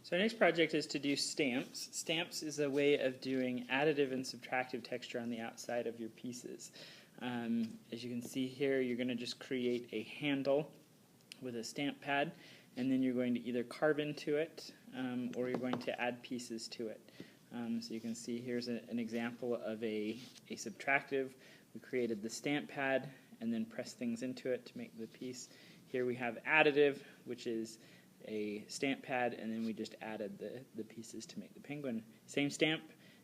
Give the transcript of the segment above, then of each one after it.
So our next project is to do stamps. Stamps is a way of doing additive and subtractive texture on the outside of your pieces. As you can see here, you're going to just create a handle with a stamp pad, and then you're going to either carve into it or you're going to add pieces to it. So you can see here's an example of a subtractive. We created the stamp pad and then pressed things into it to make the piece. Here we have additive, which is a stamp pad, and then we just added the pieces to make the penguin. Same stamp,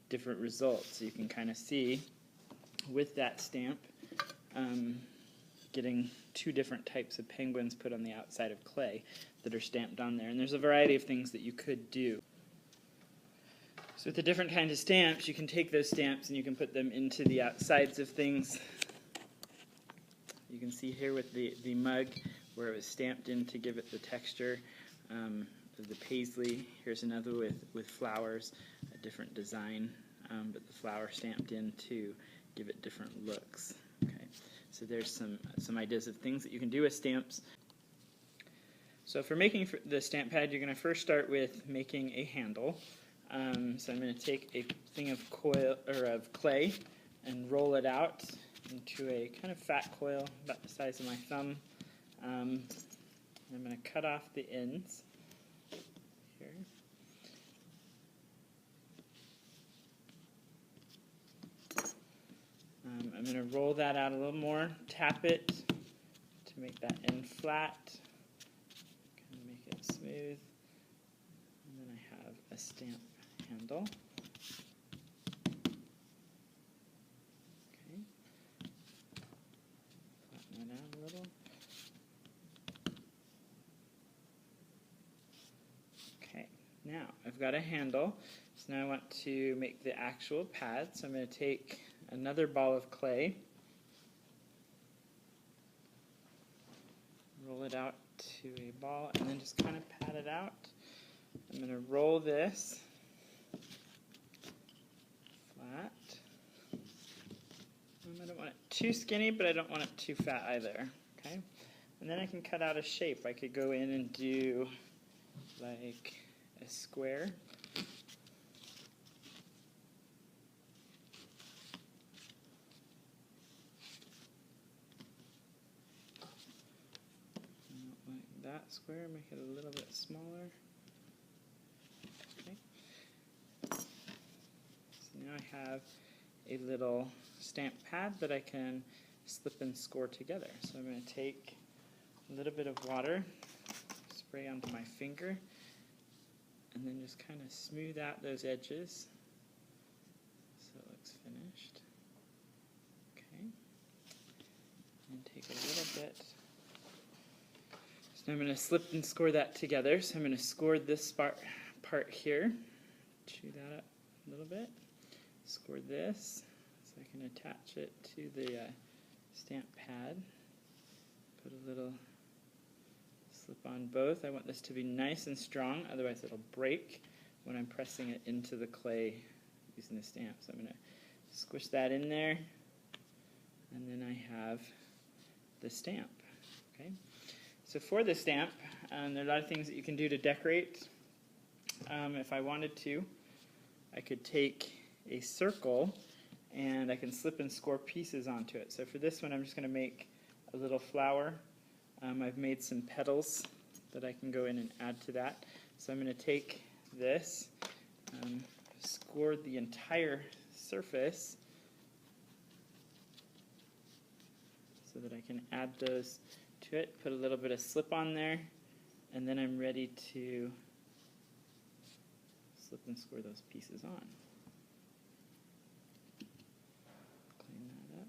different results. So you can kind of see with that stamp getting two different types of penguins put on the outside of clay that are stamped on there. And there's a variety of things that you could do. So with the different kinds of stamps, you can take those stamps and you can put them into the outsides of things. You can see here with the mug where it was stamped in to give it the texture of the paisley. Here's another with flowers, a different design, but the flower stamped in to give it different looks. Okay, so there's some ideas of things that you can do with stamps. So for making the stamp pad, you're going to first start with making a handle. So I'm going to take a thing of clay and roll it out into a kind of fat coil about the size of my thumb. I'm going to cut off the ends here. I'm going to roll that out a little more, tap it to make that end flat, kind of make it smooth, and then I have a stamp handle. Okay, flatten that out a little. Okay, now I've got a handle, so now I want to make the actual pad, so I'm going to take another ball of clay, roll it out to a ball, and then just kind of pat it out. I'm going to roll this flat. I don't want it too skinny, but I don't want it too fat either. Okay, and then I can cut out a shape. I could go in and do like a square. Like that square, make it a little bit smaller. Okay. So now I have a little stamp pad that I can slip and score together. So I'm going to take a little bit of water, spray onto my finger, and then just kind of smooth out those edges so it looks finished. Okay. And take a little bit. So I'm going to slip and score that together. So I'm going to score this part here, chew that up a little bit, score this so I can attach it to the stamp pad, put a little slip on both. I want this to be nice and strong, otherwise it'll break when I'm pressing it into the clay using the stamp. So I'm going to squish that in there, and then I have the stamp. Okay. So for the stamp, there are a lot of things that you can do to decorate. If I wanted to, I could take a circle and I can slip and score pieces onto it. So for this one, I'm just going to make a little flower. I've made some petals that I can go in and add to that. So I'm going to take this, score the entire surface so that I can add those to it, put a little bit of slip on there, and then I'm ready to slip and score those pieces on. Clean that up.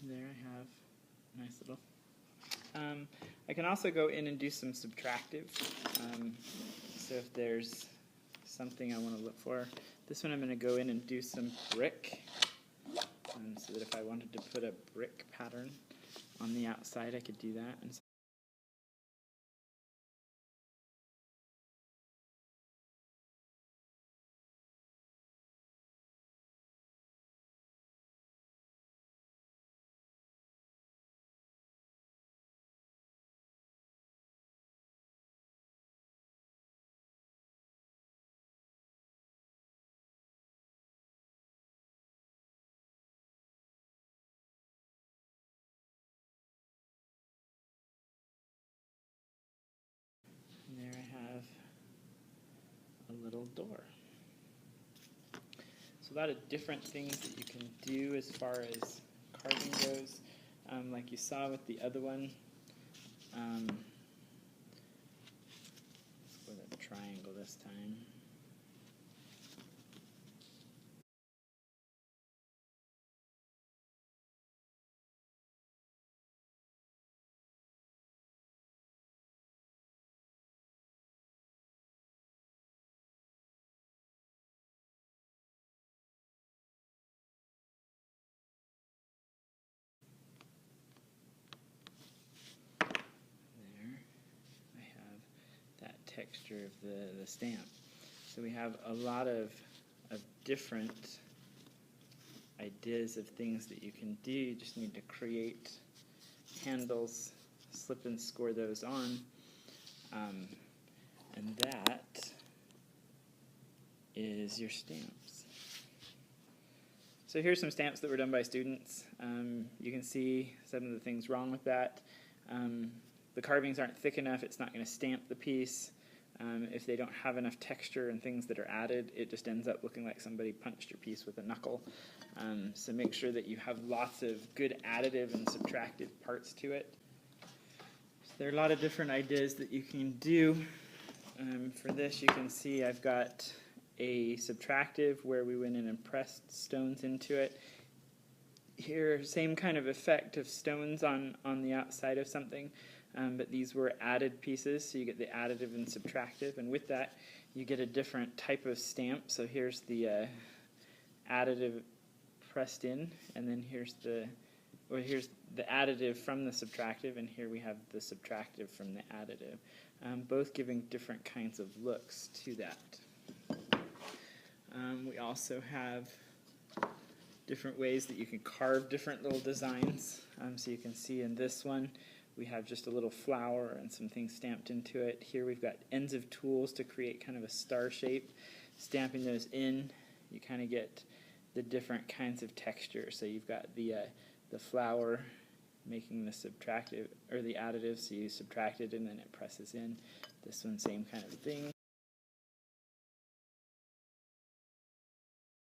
There I have a nice little. I can also go in and do some subtractive. So if there's something I want to look for. This one I'm going to go in and do some brick, so that if I wanted to put a brick pattern on the outside, I could do that. And there I have a little door. So a lot of different things that you can do as far as carving goes. Like you saw with the other one, let's go with a triangle this time. Texture of the stamp. So we have a lot of different ideas of things that you can do. You just need to create handles, slip and score those on, and that is your stamps. So here's some stamps that were done by students. You can see some of the things wrong with that. The carvings aren't thick enough, it's not going to stamp the piece. If they don't have enough texture and things that are added, it just ends up looking like somebody punched your piece with a knuckle. So make sure that you have lots of good additive and subtractive parts to it. So there are a lot of different ideas that you can do. For this, you can see I've got a subtractive where we went in and pressed stones into it. Here, same kind of effect of stones on the outside of something. But these were added pieces, so you get the additive and subtractive, and with that you get a different type of stamp. So here's the additive pressed in, and then here's the additive from the subtractive, and here we have the subtractive from the additive, both giving different kinds of looks to that. We also have different ways that you can carve different little designs. So you can see in this one we have just a little flower and some things stamped into it. Here we've got ends of tools to create kind of a star shape. Stamping those in, you kind of get the different kinds of texture. So you've got the flower making the subtractive, or the additive, so you subtract it and then it presses in. This one, same kind of thing.